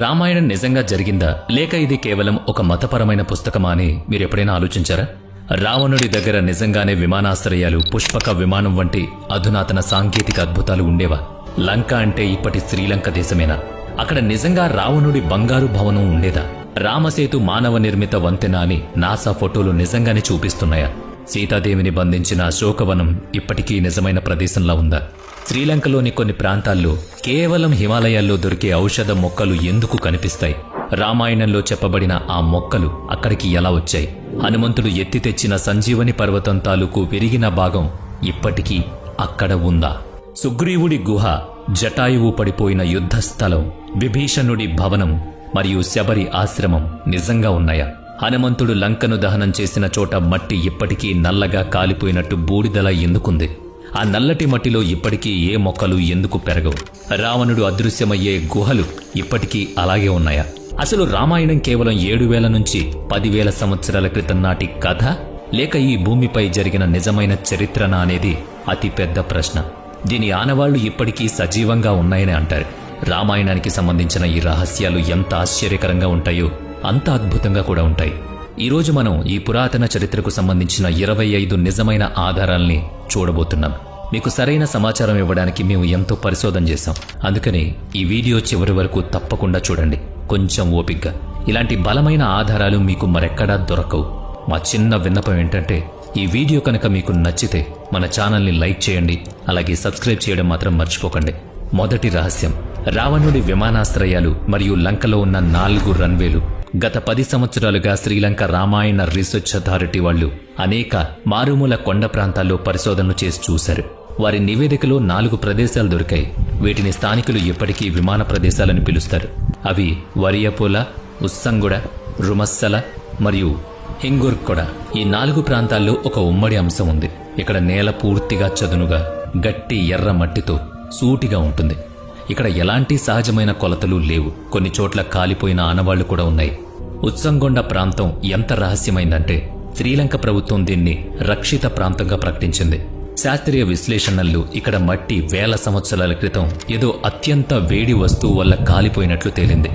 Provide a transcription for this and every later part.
రామాయణం నిజంగా జరిగిందా లేక ఇది కేవలం ఒక మతపరమైన పుస్తకమా అని మీరెప్పుడైనా ఆలోచించారా? రావణుడి దగ్గర నిజంగానే విమానాశ్రయాలు, పుష్పక విమానం వంటి అధునాతన సాంకేతిక అద్భుతాలు ఉండేవా? లంక అంటే ఇప్పటి శ్రీలంక దేశమేనా? అక్కడ నిజంగా రావణుడి బంగారు భవనం ఉండేదా? రామసేతు మానవ నిర్మిత వంతెన అని నాసా ఫోటోలు నిజంగానే చూపిస్తున్నాయా? సీతాదేవిని బంధించిన అశోకవనం ఇప్పటికీ నిజమైన ప్రదేశంలా ఉందా? శ్రీలంకలోని కొన్ని ప్రాంతాల్లో కేవలం హిమాలయాల్లో దొరికే ఔషధ మొక్కలు ఎందుకు కనిపిస్తాయి? రామాయణంలో చెప్పబడిన ఆ మొక్కలు అక్కడికి ఎలా వచ్చాయి? హనుమంతుడు ఎత్తి తెచ్చిన సంజీవని పర్వతం తాలూకు విరిగిన భాగం ఇప్పటికీ అక్కడ ఉందా? సుగ్రీవుడి గుహ, జటాయువు పడిపోయిన యుద్ధస్థలం, విభీషణుడి భవనం మరియు శబరి ఆశ్రమం నిజంగా ఉన్నాయా? హనుమంతుడు లంకను దహనం చేసిన చోట మట్టి ఇప్పటికీ నల్లగా కాలిపోయినట్టు బూడిదలా ఎందుకుంది? ఆ నల్లటి మట్టిలో ఇప్పటికీ ఏ మొక్కలు ఎందుకు పెరగవు? రావణుడు అదృశ్యమయ్యే గుహలు ఇప్పటికీ అలాగే ఉన్నాయా? అసలు రామాయణం కేవలం 7,000 నుంచి 10,000 సంవత్సరాల క్రితం నాటి కథ, లేక ఈ భూమిపై జరిగిన నిజమైన చరిత్రనా అనేది అతి పెద్ద ప్రశ్న. దీని ఆనవాళ్లు ఇప్పటికీ సజీవంగా ఉన్నాయని అంటారు. రామాయణానికి సంబంధించిన ఈ రహస్యాలు ఎంత ఆశ్చర్యకరంగా ఉంటాయో అంత అద్భుతంగా కూడా ఉంటాయి. ఈరోజు మనం ఈ పురాతన చరిత్రకు సంబంధించిన 25 నిజమైన ఆధారాల్ని చూడబోతున్నాం. మీకు సరైన సమాచారం ఇవ్వడానికి మేము ఎంతో పరిశోధన చేశాం. అందుకని ఈ వీడియో చివరి వరకు తప్పకుండా చూడండి, కొంచెం ఓపిగ్గా. ఇలాంటి బలమైన ఆధారాలు మీకు మరెక్కడా దొరకవు. మా చిన్న విన్నపం ఏంటంటే, ఈ వీడియో కనుక మీకు నచ్చితే మన ఛానల్ని లైక్ చేయండి, అలాగే సబ్స్క్రైబ్ చేయడం మాత్రం మర్చిపోకండి. మొదటి రహస్యం: రావణుడి విమానాశ్రయాలు మరియు లంకలో ఉన్న 4 రన్వేలు. గత 10 సంవత్సరాలుగా శ్రీలంక రామాయణ రీసెర్చ్ అథారిటీ వాళ్లు అనేక మారుమూల కొండ ప్రాంతాల్లో పరిశోధనలు చేసి చూశారు. వారి నివేదికలో 4 ప్రదేశాలు దొరికాయి. వీటిని స్థానికులు ఇప్పటికీ విమాన ప్రదేశాలని పిలుస్తారు. అవి వరియపోల, ఉస్సంగుడ, రుమస్సల మరియు హింగుర్కొడ. ఈ 4 ప్రాంతాల్లో ఒక ఉమ్మడి అంశం ఉంది. ఇక్కడ నేల పూర్తిగా చదునుగా, గట్టి ఎర్ర మట్టితో సూటిగా ఉంటుంది. ఇక్కడ ఎలాంటి సహజమైన కొలతలు లేవు. కొన్ని చోట్ల కాలిపోయిన ఆనవాళ్లు కూడా ఉన్నాయి. ఉత్సంగొండ ప్రాంతం ఎంత రహస్యమైందంటే, శ్రీలంక ప్రభుత్వం దీన్ని రక్షిత ప్రాంతంగా ప్రకటించింది. శాస్త్రీయ విశ్లేషణల్లో ఇక్కడ మట్టి 1000 సంవత్సరాల క్రితం ఏదో అత్యంత వేడి వస్తువు వల్ల కాలిపోయినట్లు తేలింది.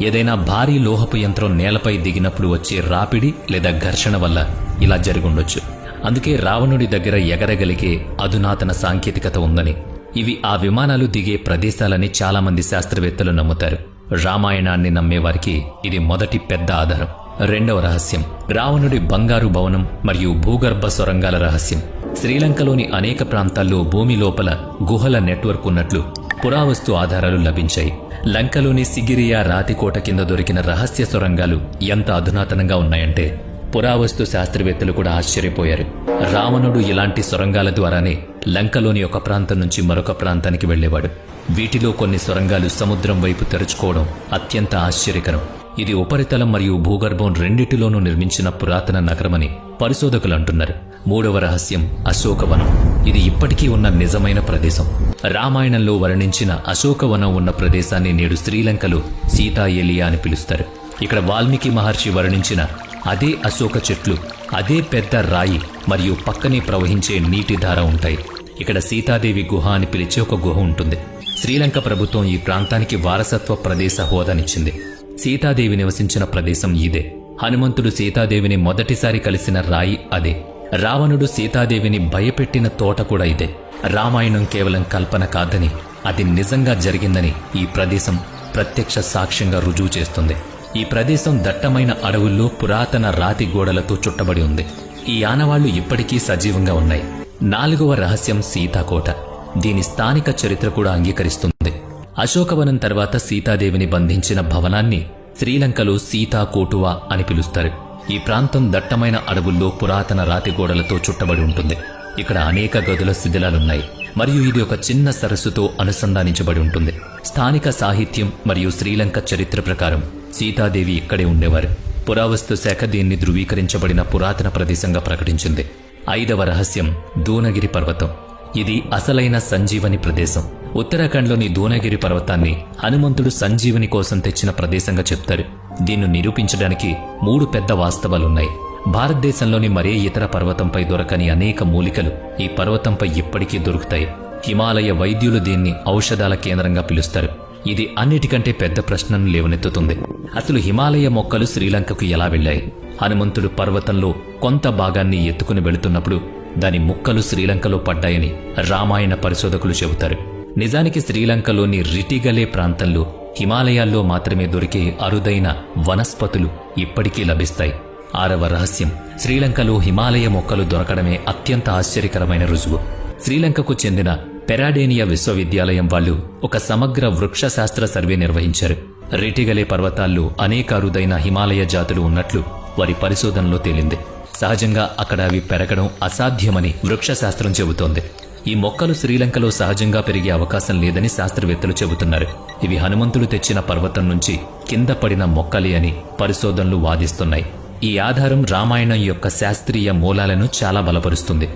ఏదైనా భారీ లోహపు యంత్రం నేలపై దిగినప్పుడు వచ్చే రాపిడి లేదా ఘర్షణ వల్ల ఇలా జరుగుండొచ్చు. అందుకే రావణుడి దగ్గర ఎగరగలిగే అధునాతన సాంకేతికత ఉందని, ఇవి ఆ విమానాలు దిగే ప్రదేశాలని చాలామంది శాస్త్రవేత్తలు నమ్ముతారు. రామాయణాన్ని నమ్మేవారికి ఇది మొదటి పెద్ద ఆధారం. రెండవ రహస్యం: రావణుడి బంగారు భవనం మరియు భూగర్భ సొరంగాల రహస్యం. శ్రీలంకలోని అనేక ప్రాంతాల్లో భూమి లోపల గుహల నెట్వర్క్ ఉన్నట్లు పురావస్తు ఆధారాలు లభించాయి. లంకలోని సిగిరియా రాతికోట కింద దొరికిన రహస్య సొరంగాలు ఎంత అధునాతనంగా ఉన్నాయంటే పురావస్తు శాస్త్రవేత్తలు కూడా ఆశ్చర్యపోయారు. రావణుడు ఇలాంటి సొరంగాల ద్వారానే లంకలోని ఒక ప్రాంతం నుంచి మరొక ప్రాంతానికి వెళ్లేవాడు. వీటిలో కొన్ని సొరంగాలు సముద్రం వైపు తెరుచుకోవడం అత్యంత ఆశ్చర్యకరం. ఇది ఉపరితలం మరియు భూగర్భం రెండిటిలోనూ నిర్మించిన పురాతన నగరమని పరిశోధకులు అంటున్నారు. మూడవ రహస్యం: అశోకవనం. ఇది ఇప్పటికీ ఉన్న నిజమైన ప్రదేశం. రామాయణంలో వర్ణించిన అశోకవనం ఉన్న ప్రదేశాన్ని నేడు శ్రీలంకలో సీతా ఎలియా అని పిలుస్తారు. ఇక్కడ వాల్మీకి మహర్షి వర్ణించిన అదే అశోక చెట్లు, అదే పెద్ద రాయి మరియు పక్కనే ప్రవహించే నీటి ధార ఉంటాయి. ఇక్కడ సీతాదేవి గుహ అని పిలిచే ఒక గుహ ఉంటుంది. శ్రీలంక ప్రభుత్వం ఈ ప్రాంతానికి వారసత్వ ప్రదేశ హోదానిచ్చింది. సీతాదేవి నివసించిన ప్రదేశం ఇదే. హనుమంతుడు సీతాదేవిని మొదటిసారి కలిసిన రాయి అదే. రావణుడు సీతాదేవిని భయపెట్టిన తోట కూడా ఇదే. రామాయణం కేవలం కల్పన కాదని, అది నిజంగా జరిగిందని ఈ ప్రదేశం ప్రత్యక్ష సాక్ష్యంగా రుజువు చేస్తుంది. ఈ ప్రదేశం దట్టమైన అడవుల్లో పురాతన రాతి గోడలతో చుట్టబడి ఉంది. ఈ ఆనవాళ్లు ఇప్పటికీ సజీవంగా ఉన్నాయి. 4వ రహస్యం: సీతాకోట. దీని స్థానిక చరిత్ర కూడా అంగీకరిస్తుంది. అశోకవనం తర్వాత సీతాదేవిని బంధించిన భవనాన్ని శ్రీలంకలో సీతాకోటువా అని పిలుస్తారు. ఈ ప్రాంతం దట్టమైన అడవుల్లో పురాతన రాతి గోడలతో చుట్టబడి ఉంటుంది. ఇక్కడ అనేక గదుల శిథిలాలున్నాయి మరియు ఇది ఒక చిన్న సరస్సుతో అనుసంధానించబడి ఉంటుంది. స్థానిక సాహిత్యం మరియు శ్రీలంక చరిత్ర ప్రకారం సీతాదేవి ఇక్కడే ఉండేవారు. పురావస్తు శాఖ దీన్ని ధృవీకరించబడిన పురాతన ప్రదేశంగా ప్రకటించింది. 5వ రహస్యం: దూనగిరి పర్వతం. ఇది అసలైన సంజీవని ప్రదేశం. ఉత్తరాఖండ్లోని దూనగిరి పర్వతాన్ని హనుమంతుడు సంజీవని కోసం తెచ్చిన ప్రదేశంగా చెప్తారు. దీన్ని నిరూపించడానికి 3 పెద్ద వాస్తవాలున్నాయి. భారతదేశంలోని మరే ఇతర పర్వతంపై దొరకని అనేక మూలికలు ఈ పర్వతంపై ఇప్పటికీ దొరుకుతాయి. హిమాలయ వైద్యులు దీన్ని ఔషధాల కేంద్రంగా పిలుస్తారు. ఇది అన్నిటికంటే పెద్ద ప్రశ్నను లేవనెత్తుతుంది. అసలు హిమాలయ మొక్కలు శ్రీలంకకు ఎలా వెళ్లాయి? హనుమంతుడు పర్వతంలో కొంత భాగాన్ని ఎత్తుకుని వెళుతున్నప్పుడు దాని ముక్కలు శ్రీలంకలో పడ్డాయని రామాయణ పరిశోధకులు చెబుతారు. నిజానికి శ్రీలంకలోని రిటిగలే ప్రాంతంలో హిమాలయాల్లో మాత్రమే దొరికే అరుదైన వనస్పతులు ఇప్పటికీ లభిస్తాయి. 6వ రహస్యం, శ్రీలంకలో హిమాలయ మొక్కలు దొరకడమే అత్యంత ఆశ్చర్యకరమైన రుజువు. శ్రీలంకకు చెందిన పెరాడేనియా విశ్వవిద్యాలయం వాళ్ళు ఒక సమగ్ర వృక్షశాస్త్ర సర్వే నిర్వహించారు. రిటిగలే పర్వతాల్లో అనేక అరుదైన హిమాలయ జాతులు ఉన్నట్లు వారి పరిశోధనలో తేలింది. సహజంగా అక్కడ అవి పెరగడం అసాధ్యమని వృక్షశాస్త్రం చెబుతోంది. ఈ మొక్కలు శ్రీలంకలో సహజంగా పెరిగే అవకాశం లేదని శాస్త్రవేత్తలు చెబుతున్నారు. ఇవి హనుమంతుడు తెచ్చిన పర్వతం నుంచి కింద పడిన మొక్కలే అని పరిశోధనలు వాదిస్తున్నాయి. ఈ ఆధారం రామాయణం యొక్క శాస్త్రీయ మూలాలను చాలా బలపరుస్తుంది.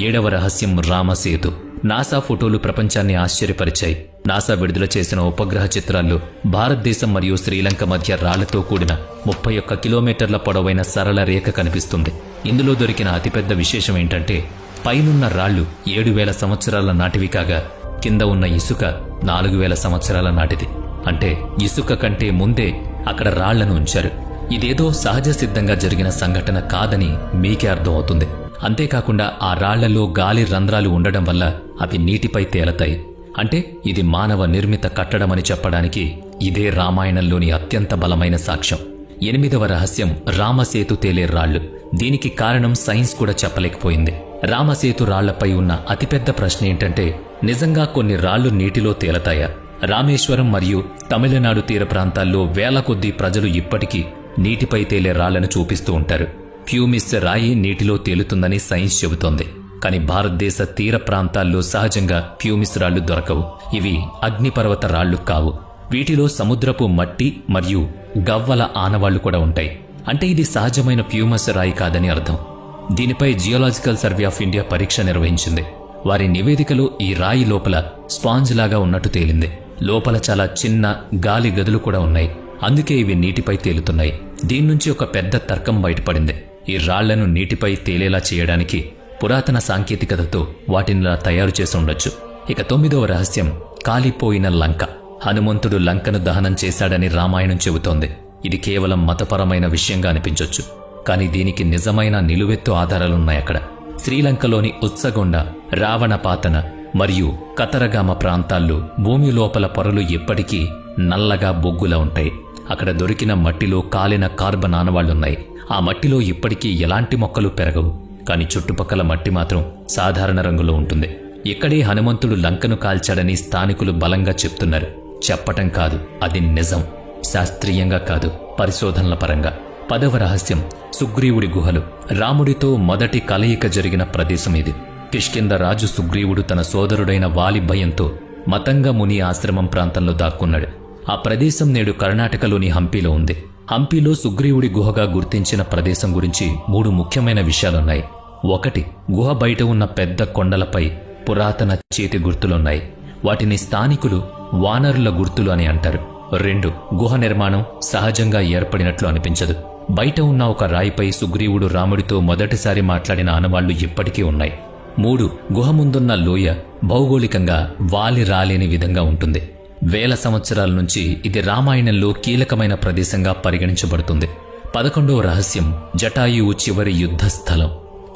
7వ రహస్యం, రామసేతు. నాసా ఫోటోలు ప్రపంచాన్ని ఆశ్చర్యపరిచాయి. నాసా విడుదల చేసిన ఉపగ్రహ చిత్రాల్లో భారతదేశం మరియు శ్రీలంక మధ్య రాళ్లతో కూడిన 31 కిలోమీటర్ల పొడవైన సరళ రేఖ కనిపిస్తుంది. ఇందులో దొరికిన అతిపెద్ద విశేషం ఏంటంటే పైనున్న రాళ్లు 7,000 సంవత్సరాల నాటివి కాగా కింద ఉన్న ఇసుక 4,000 సంవత్సరాల నాటిది. అంటే ఇసుక కంటే ముందే అక్కడ రాళ్లను ఉంచారు. ఇదేదో సహజ సిద్ధంగా జరిగిన సంఘటన కాదని మీకే అర్థం అవుతుంది. అంతేకాకుండా ఆ రాళ్లలో గాలి రంధ్రాలు ఉండడం వల్ల అవి నీటిపై తేలతాయి. అంటే ఇది మానవ నిర్మిత కట్టడమని చెప్పడానికి ఇదే రామాయణంలోని అత్యంత బలమైన సాక్ష్యం. 8వ రహస్యం, రామసేతు తేలే రాళ్లు. దీనికి కారణం సైన్స్ కూడా చెప్పలేకపోయింది. రామసేతు రాళ్లపై ఉన్న అతిపెద్ద ప్రశ్న ఏంటంటే నిజంగా కొన్ని రాళ్లు నీటిలో తేలతాయా? రామేశ్వరం మరియు తమిళనాడు తీర ప్రాంతాల్లో వేల కొద్దీ ప్రజలు ఇప్పటికీ నీటిపై తేలే రాళ్లను చూపిస్తూ ఉంటారు. ప్యూమిస్ రాయి నీటిలో తేలుతుందని సైన్స్ చెబుతోంది. కానీ భారతదేశ తీర ప్రాంతాల్లో సహజంగా ప్యూమిస్ రాళ్లు దొరకవు. ఇవి అగ్నిపర్వత రాళ్లు కావు. వీటిలో సముద్రపు మట్టి మరియు గవ్వల ఆనవాళ్లు కూడా ఉంటాయి. అంటే ఇది సహజమైన ప్యూమస్ రాయి కాదని అర్థం. దీనిపై జియోలాజికల్ సర్వే ఆఫ్ ఇండియా పరీక్ష నిర్వహించింది. వారి నివేదికలో ఈ రాయి లోపల స్పాంజ్ లాగా ఉన్నట్టు తేలింది. లోపల చాలా చిన్న గాలి గదులు కూడా ఉన్నాయి. అందుకే ఇవి నీటిపై తేలుతున్నాయి. దీని నుంచి ఒక పెద్ద తర్కం బయటపడింది. ఈ రాళ్లను నీటిపై తేలేలా చేయడానికి పురాతన సాంకేతికతతో వాటినిలా తయారు చేసి ఉండొచ్చు. ఇక 9వ రహస్యం, కాలిపోయిన లంక. హనుమంతుడు లంకను దహనం చేశాడని రామాయణం చెబుతోంది. ఇది కేవలం మతపరమైన విషయంగా అనిపించొచ్చు, కానీ దీనికి నిజమైన నిలువెత్తు ఆధారాలున్నాయి. అక్కడ శ్రీలంకలోని ఉత్సగొండ, రావణపాతన మరియు కతరగామ ప్రాంతాల్లో భూమి లోపల పొరలు ఎప్పటికీ నల్లగా బొగ్గులా ఉంటాయి. అక్కడ దొరికిన మట్టిలో కాలిన కార్బన్ ఆనవాళ్లున్నాయి. ఆ మట్టిలో ఇప్పటికీ ఎలాంటి మొక్కలు పెరగవు. కాని చుట్టుపక్కల మట్టి మాత్రం సాధారణ రంగులో ఉంటుంది. ఇక్కడే హనుమంతుడు లంకను కాల్చాడని స్థానికులు బలంగా చెప్తున్నారు. చెప్పటం కాదు, అది నిజం. శాస్త్రీయంగా కాదు, పరిశోధనల పరంగా. 10వ రహస్యం, సుగ్రీవుడి గుహలు. రాముడితో మొదటి కలయిక జరిగిన ప్రదేశం ఇది. కిష్కింద రాజు సుగ్రీవుడు తన సోదరుడైన వాలి భయంతో మతంగ ముని ఆశ్రమం ప్రాంతంలో దాక్కున్నాడు. ఆ ప్రదేశం నేడు కర్ణాటకలోని హంపీలో ఉంది. హంపీలో సుగ్రీవుడి గుహగా గుర్తించిన ప్రదేశం గురించి 3 ముఖ్యమైన విషయాలున్నాయి. 1, గుహ బయట ఉన్న పెద్ద కొండలపై పురాతన చేతి గుర్తులున్నాయి. వాటిని స్థానికులు వానరుల గుర్తులు అని అంటారు. 2, గుహ నిర్మాణం సహజంగా ఏర్పడినట్లు అనిపించదు. బయట ఉన్న ఒక రాయిపై సుగ్రీవుడు రాముడితో మొదటిసారి మాట్లాడిన ఆనవాళ్లు ఇప్పటికీ ఉన్నాయి. 3, గుహ ముందున్న లోయ భౌగోళికంగా వాలి రాలేని విధంగా ఉంటుంది. వేల సంవత్సరాల నుంచి ఇది రామాయణంలో కీలకమైన ప్రదేశంగా పరిగణించబడుతుంది. 11వ రహస్యం, జటాయువు చివరి యుద్ధ స్థలం.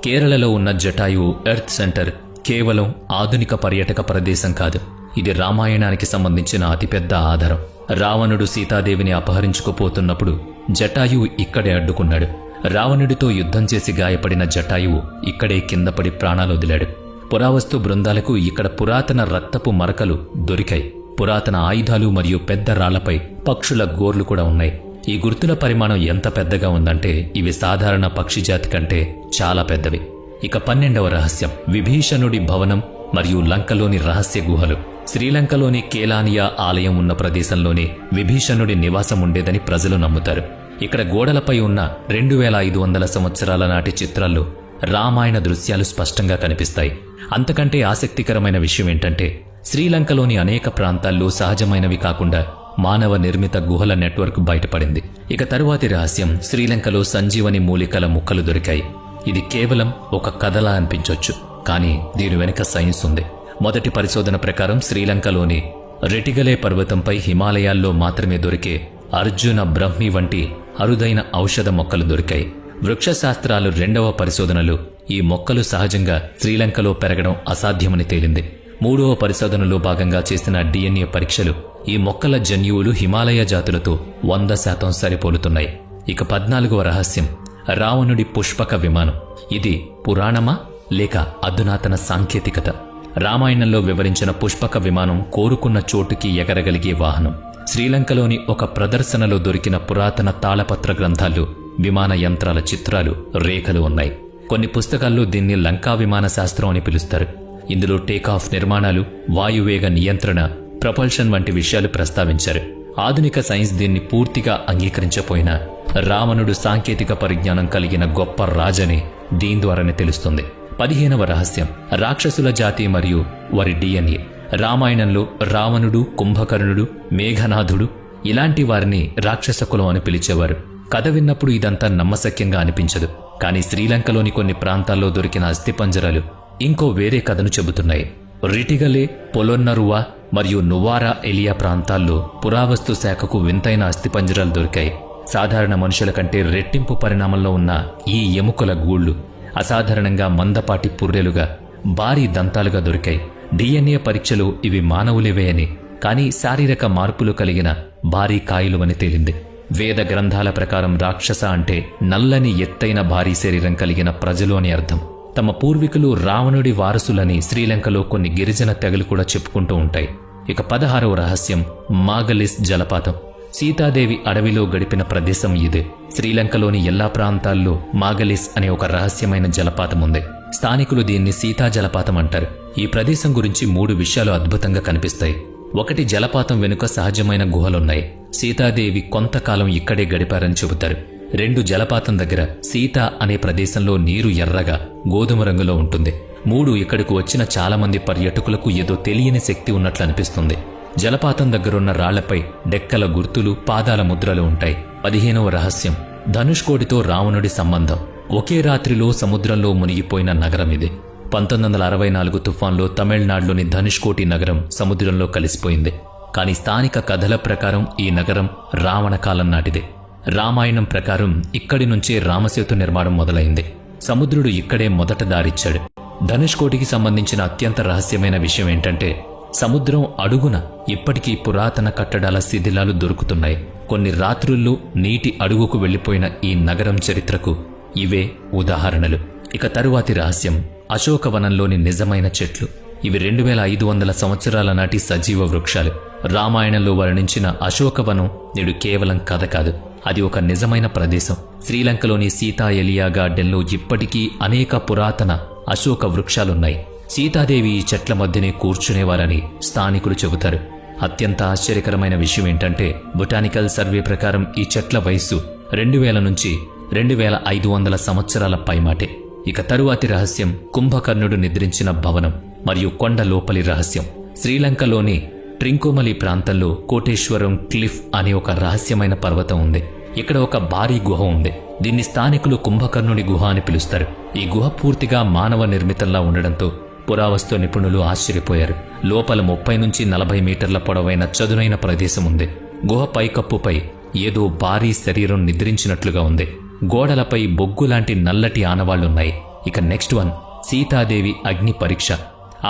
కేరళలో ఉన్న జటాయువు ఎర్త్ సెంటర్ కేవలం ఆధునిక పర్యాటక ప్రదేశం కాదు. ఇది రామాయణానికి సంబంధించిన అతిపెద్ద ఆధారం. రావణుడు సీతాదేవిని అపహరించుకుపోతున్నప్పుడు జటాయువు ఇక్కడే అడ్డుకున్నాడు. రావణుడితో యుద్ధం చేసి గాయపడిన జటాయువు ఇక్కడే కిందపడి ప్రాణాలొదిలాడు. పురావస్తు బృందాలకు ఇక్కడ పురాతన రక్తపు మరకలు దొరికాయి. పురాతన ఆయుధాలు మరియు పెద్ద రాళ్లపై పక్షుల గోర్లు కూడా ఉన్నాయి. ఈ గుర్తుల పరిమాణం ఎంత పెద్దగా ఉందంటే ఇవి సాధారణ పక్షిజాతి కంటే చాలా పెద్దవి. ఇక 12వ రహస్యం, విభీషణుడి భవనం మరియు లంకలోని రహస్య గుహలు. శ్రీలంకలోని కేలానియా ఆలయం ఉన్న ప్రదేశంలోనే విభీషణుడి నివాసం ఉండేదని ప్రజలు నమ్ముతారు. ఇక్కడ గోడలపై ఉన్న 2500 సంవత్సరాల నాటి చిత్రాల్లో రామాయణ దృశ్యాలు స్పష్టంగా కనిపిస్తాయి. అంతకంటే ఆసక్తికరమైన విషయం ఏంటంటే శ్రీలంకలోని అనేక ప్రాంతాల్లో సహజమైనవి కాకుండా మానవ నిర్మిత గుహల నెట్వర్క్ బయటపడింది. ఇక తరువాతి రహస్యం, శ్రీలంకలో సంజీవని మూలికల ముక్కలు దొరికాయి. ఇది కేవలం ఒక కథలా అనిపించొచ్చు, కానీ దీని వెనుక సైన్స్ ఉంది. మొదటి పరిశోధన ప్రకారం శ్రీలంకలోని రెటిగలే పర్వతంపై హిమాలయాల్లో మాత్రమే దొరికే అర్జున బ్రహ్మి వంటి అరుదైన ఔషధ మొక్కలు దొరికాయి. వృక్షశాస్త్రాలు 2వ పరిశోధనలో ఈ మొక్కలు సహజంగా శ్రీలంకలో పెరగడం అసాధ్యమని తేలింది. 3వ పరిశోధనలో భాగంగా చేసిన DNA పరీక్షలు ఈ మొక్కల జన్యువులు హిమాలయ జాతులతో 100% సరిపోలుతున్నాయి. ఇక 14వ రహస్యం, రావణుడి పుష్పక విమానం. ఇది పురాణమా లేక అధునాతన సాంకేతికత? రామాయణంలో వివరించిన పుష్పక విమానం కోరుకున్న చోటుకి ఎగరగలిగే వాహనం. శ్రీలంకలోని ఒక ప్రదర్శనలో దొరికిన పురాతన తాళపత్ర గ్రంథాల్లో విమాన యంత్రాల చిత్రాలు, రేఖలు ఉన్నాయి. కొన్ని పుస్తకాల్లో దీన్ని లంకా విమాన శాస్త్రం అని పిలుస్తారు. ఇందులో టేకాఫ్ నిర్మాణాలు, వాయువేగ నియంత్రణ, ప్రపల్షన్ వంటి విషయాలు ప్రస్తావించారు. ఆధునిక సైన్స్ దీన్ని పూర్తిగా అంగీకరించపోయినా రావణుడు సాంకేతిక పరిజ్ఞానం కలిగిన గొప్ప రాజని దీని ద్వారానే తెలుస్తుంది. 15వ రహస్యం, రాక్షసుల జాతి మరియు వారి DNA. రామాయణంలో రావణుడు, కుంభకర్ణుడు, మేఘనాథుడు ఇలాంటి వారిని రాక్షస కులం అని పిలిచేవారు. కథ విన్నప్పుడు ఇదంతా నమ్మశక్యంగా అనిపించదు. కానీ శ్రీలంకలోని కొన్ని ప్రాంతాల్లో దొరికిన అస్థిపంజరాలు ఇంకో వేరే కథను చెబుతున్నాయి. రిటిగలే, పొలొన్నరువా మరియు నువారా ఎలియా ప్రాంతాల్లో పురావస్తు శాఖకు వింతైన అస్థిపంజరాలు దొరికాయి. సాధారణ మనుషుల కంటే రెట్టింపు పరిణామంలో ఉన్న ఈ ఎముకల గూళ్లు అసాధారణంగా మందపాటి పుర్రెలుగా, భారీ దంతాలుగా దొరికాయి. DNA పరీక్షలు ఇవి మానవులేవే అని, కానీ శారీరక మార్పులు కలిగిన భారీ కాయలు అని తేలింది. వేద గ్రంథాల ప్రకారం రాక్షస అంటే నల్లని ఎత్తైన భారీ శరీరం కలిగిన ప్రజలు అని అర్థం. తమ పూర్వీకులు రావణుడి వారసులని శ్రీలంకలో కొన్ని గిరిజన తెగలు కూడా చెప్పుకుంటూ ఉంటాయి. ఇక 16వ రహస్యం, మాగలిస్ జలపాతం. సీతాదేవి అడవిలో గడిపిన ప్రదేశం ఇదే. శ్రీలంకలోని எல்லா ప్రాంతాల్లో మాగలిస్ అనే ఒక రహస్యమైన జలపాతం ఉంది. స్థానికులు దీన్ని సీతా జలపాతం అంటారు. ఈ ప్రదేశం గురించి 3 విషయాలు అద్భుతంగా కనిపిస్తాయి. 1, జలపాతం వెనుక సహజమైన గుహలున్నాయి. సీతాదేవి కొంతకాలం ఇక్కడే గడిపారని చెబుతారు. 2, జలపాతం దగ్గర సీత అనే ప్రదేశంలో నీరు ఎర్రగా గోధుమ రంగులో ఉంటుంది. 3, ఇక్కడికి వచ్చిన చాలామంది పర్యాటకులకు ఏదో తెలియని శక్తి ఉన్నట్లు అనిపిస్తుంది. జలపాతం దగ్గరున్న రాళ్లపై డెక్కల గుర్తులు, పాదాల ముద్రలు ఉంటాయి. 15వ రహస్యం, ధనుష్కోటితో రావణుడి సంబంధం. ఒకే రాత్రిలో సముద్రంలో మునిగిపోయిన నగరం ఇది. 1964 తుఫాన్లో తమిళనాడులోని ధనుష్కోటి నగరం సముద్రంలో కలిసిపోయింది. కానీ స్థానిక కథల ప్రకారం ఈ నగరం రావణ కాలం నాటిదే. రామాయణం ప్రకారం ఇక్కడి నుంచే రామసేతు నిర్మాణం మొదలైంది. సముద్రుడు ఇక్కడే మొదట దారిచ్చాడు. ధనుష్కోటికి సంబంధించిన అత్యంత రహస్యమైన విషయం ఏంటంటే, సముద్రం అడుగున ఇప్పటికీ పురాతన కట్టడాల శిథిలాలు దొరుకుతున్నాయి. కొన్ని రాత్రుల్లో నీటి అడుగుకు వెళ్లిపోయిన ఈ నగరం చరిత్రకు ఇవే ఉదాహరణలు. ఇక తరువాతి రహస్యం, అశోకవనంలోని నిజమైన చెట్లు. ఇవి 2500 సంవత్సరాల నాటి సజీవ వృక్షాలు. రామాయణంలో వర్ణించిన అశోకవనం నేడు కేవలం కథ కాదు, అది ఒక నిజమైన ప్రదేశం. శ్రీలంకలోని సీతా ఎలియా గార్డెన్లో ఇప్పటికీ అనేక పురాతన అశోక వృక్షాలున్నాయి. సీతాదేవి ఈ చెట్ల మధ్యనే కూర్చునేవారని స్థానికులు చెబుతారు. అత్యంత ఆశ్చర్యకరమైన విషయం ఏంటంటే, బొటానికల్ సర్వే ప్రకారం ఈ చెట్ల వయస్సు 2000 నుంచి 2500 సంవత్సరాల పైమాటే. ఇక తరువాతి రహస్యం, కుంభకర్ణుడు నిద్రించిన భవనం మరియు కొండ లోపలి రహస్యం. శ్రీలంకలోని ట్రింకోమలి ప్రాంతంలో కోటేశ్వరం క్లిఫ్ అనే ఒక రహస్యమైన పర్వతం ఉంది. ఇక్కడ ఒక భారీ గుహ ఉంది. దీన్ని స్థానికులు కుంభకర్ణుడి గుహ అని పిలుస్తారు. ఈ గుహ పూర్తిగా మానవ నిర్మితంలా ఉండడంతో పురావస్తు నిపుణులు ఆశ్చర్యపోయారు. లోపల 30 నుంచి 40 మీటర్ల పొడవైన చదునైన ప్రదేశం ఉంది. గుహ పైకప్పుపై ఏదో భారీ శరీరం నిద్రించినట్లుగా ఉంది. గోడలపై బొగ్గులాంటి నల్లటి ఆనవాళ్లున్నాయి. ఇక నెక్స్ట్ వన్, సీతాదేవి అగ్ని పరీక్ష.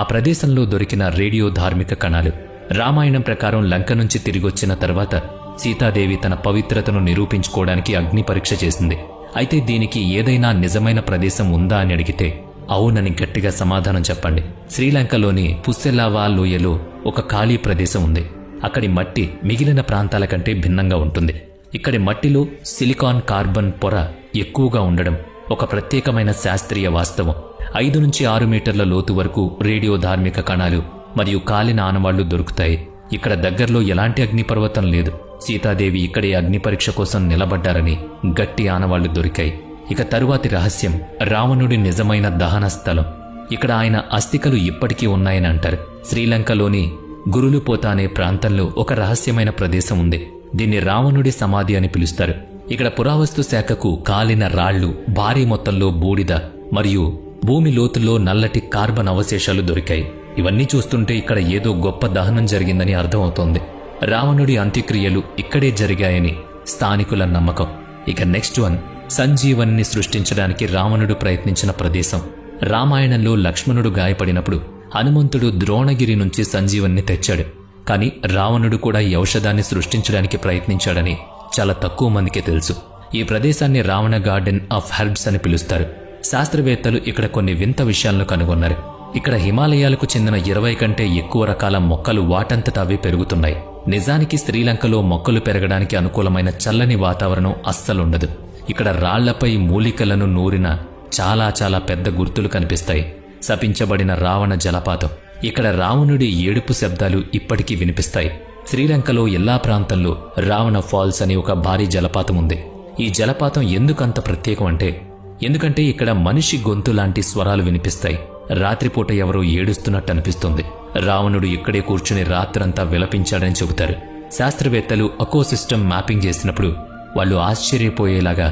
ఆ ప్రదేశంలో దొరికిన రేడియో ధార్మిక కణాలు. రామాయణం ప్రకారం లంక నుంచి తిరిగొచ్చిన తర్వాత సీతాదేవి తన పవిత్రతను నిరూపించుకోవడానికి అగ్ని పరీక్ష చేసింది. అయితే దీనికి ఏదైనా నిజమైన ప్రదేశం ఉందా అని అడిగితే అవునని గట్టిగా సమాధానం చెప్పండి. శ్రీలంకలోని పుస్సెలావా లోయలో ఒక ఖాళీ ప్రదేశం ఉంది. అక్కడి మట్టి మిగిలిన ప్రాంతాల కంటే భిన్నంగా ఉంటుంది. ఇక్కడి మట్టిలో సిలికాన్ కార్బన్ పొర ఎక్కువగా ఉండడం ఒక ప్రత్యేకమైన శాస్త్రీయ వాస్తవం. 5 నుంచి 6 మీటర్ల లోతు వరకు రేడియో ధార్మిక కణాలు మరియు కాలిన ఆనవాళ్లు దొరుకుతాయి. ఇక్కడ దగ్గరలో ఎలాంటి అగ్నిపర్వతం లేదు. సీతాదేవి ఇక్కడే అగ్ని పరీక్ష కోసం నిలబడ్డారని గట్టి ఆనవాళ్లు దొరికాయి. ఇక తరువాతి రహస్యం, రావణుడి నిజమైన దహన స్థలం. ఇక్కడ ఆయన అస్థికలు ఇప్పటికీ ఉన్నాయని అంటారు. శ్రీలంకలోని గురులుపోత అనే ప్రాంతంలో ఒక రహస్యమైన ప్రదేశం ఉంది. దీన్ని రావణుడి సమాధి అని పిలుస్తారు. ఇక్కడ పురావస్తు శాఖకు కాలిన రాళ్లు, భారీ మొత్తంలో బూడిద మరియు భూమి లోతుల్లో నల్లటి కార్బన్ అవశేషాలు దొరికాయి. ఇవన్నీ చూస్తుంటే ఇక్కడ ఏదో గొప్ప దహనం జరిగిందని అర్థమవుతోంది. రావణుడి అంత్యక్రియలు ఇక్కడే జరిగాయని స్థానికుల నమ్మకం. ఇక నెక్స్ట్ వన్, సంజీవన్ని సృష్టించడానికి రావణుడు ప్రయత్నించిన ప్రదేశం. రామాయణంలో లక్ష్మణుడు గాయపడినప్పుడు హనుమంతుడు ద్రోణగిరి నుంచి సంజీవన్ని తెచ్చాడు. కానీ రావణుడు కూడా ఈ ఔషధాన్ని సృష్టించడానికి ప్రయత్నించాడని చాలా తక్కువ మందికే తెలుసు. ఈ ప్రదేశాన్ని రావణ గార్డెన్ ఆఫ్ హెర్బ్స్ అని పిలుస్తారు. శాస్త్రవేత్తలు ఇక్కడ కొన్ని వింత విషయాలను కనుగొన్నారు. ఇక్కడ హిమాలయాలకు చెందిన 20 కంటే ఎక్కువ రకాల మొక్కలు వాటంతట అవే పెరుగుతున్నాయి. నిజానికి శ్రీలంకలో మొక్కలు పెరగడానికి అనుకూలమైన చల్లని వాతావరణం అస్సలుండదు. ఇక్కడ రాళ్లపై మూలికలను నూరిన చాలా చాలా పెద్ద గుర్తులు కనిపిస్తాయి. శపించబడిన రావణ జలపాతం. ఇక్కడ రావణుడి ఏడుపు శబ్దాలు ఇప్పటికీ వినిపిస్తాయి. శ్రీలంకలో ఎల్లా ప్రాంతంలో రావణ ఫాల్స్ అని ఒక భారీ జలపాతం ఉంది. ఈ జలపాతం ఎందుకంత ప్రత్యేకం అంటే, ఎందుకంటే ఇక్కడ మనిషి గొంతు లాంటి స్వరాలు వినిపిస్తాయి. రాత్రిపూట ఎవరో ఏడుస్తున్నట్టు అనిపిస్తుంది. రావణుడు ఇక్కడే కూర్చుని రాత్రంతా విలపించాడని చెబుతారు. శాస్త్రవేత్తలు ఎకోసిస్టమ్ మ్యాపింగ్ చేసినప్పుడు వాళ్ళు ఆశ్చర్యపోయేలాగా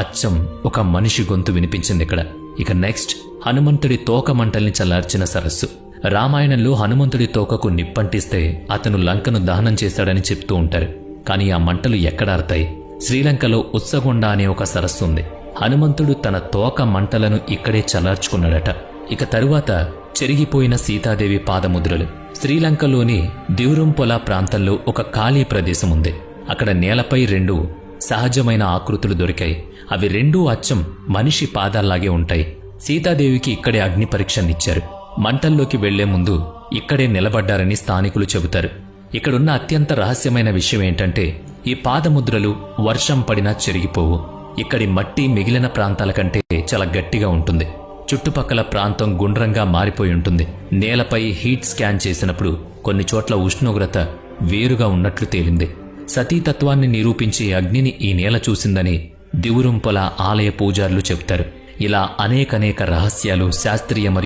అచ్చం ఒక మనిషి గొంతు వినిపించింది ఇక్కడ. ఇక నెక్స్ట్, హనుమంతుడి తోక మంటల్ని చల్లార్చిన సరస్సు. రామాయణంలో హనుమంతుడి తోకకు నిప్పంటిస్తే అతను లంకను దహనం చేశాడని చెప్తూ ఉంటారు. కానీ ఆ మంటలు ఎక్కడారుతాయి? శ్రీలంకలో ఉత్సగొండ అనే ఒక సరస్సు ఉంది. హనుమంతుడు తన తోక మంటలను ఇక్కడే చల్లార్చుకున్నాడట. ఇక తరువాత చెరిగిపోయిన సీతాదేవి పాదముద్రలు. శ్రీలంకలోని దివురుంపొల ప్రాంతంలో ఒక ఖాళీ ప్రదేశం ఉంది. అక్కడ నేలపై 2 సహజమైన ఆకృతులు దొరికాయి. అవి 2 అచ్చం మనిషి పాదాల్లాగే ఉంటాయి. సీతాదేవికి ఇక్కడే అగ్ని పరీక్షనిచ్చారు. మంటల్లోకి వెళ్లే ముందు ఇక్కడే నిలబడ్డారని స్థానికులు చెబుతారు. ఇక్కడున్న అత్యంత రహస్యమైన విషయం ఏంటంటే, ఈ పాదముద్రలు వర్షం పడినా చెరిగిపోవు. ఇక్కడి మట్టి మిగిలిన ప్రాంతాల కంటే చాలా గట్టిగా ఉంటుంది. చుట్టుపక్కల ప్రాంతం గుండ్రంగా మారిపోయి ఉంటుంది. నేలపై హీట్ స్కాన్ చేసినప్పుడు కొన్ని చోట్ల ఉష్ణోగ్రత వేరుగా ఉన్నట్లు తేలింది. సతీతత్వాన్ని నిరూపించే అగ్నిని ఈ నేల చూసిందని దివురుంపొల ఆలయ పూజారులు చెబుతారు. ఇలా అనేక రహస్యాలు శాస్త్రీయ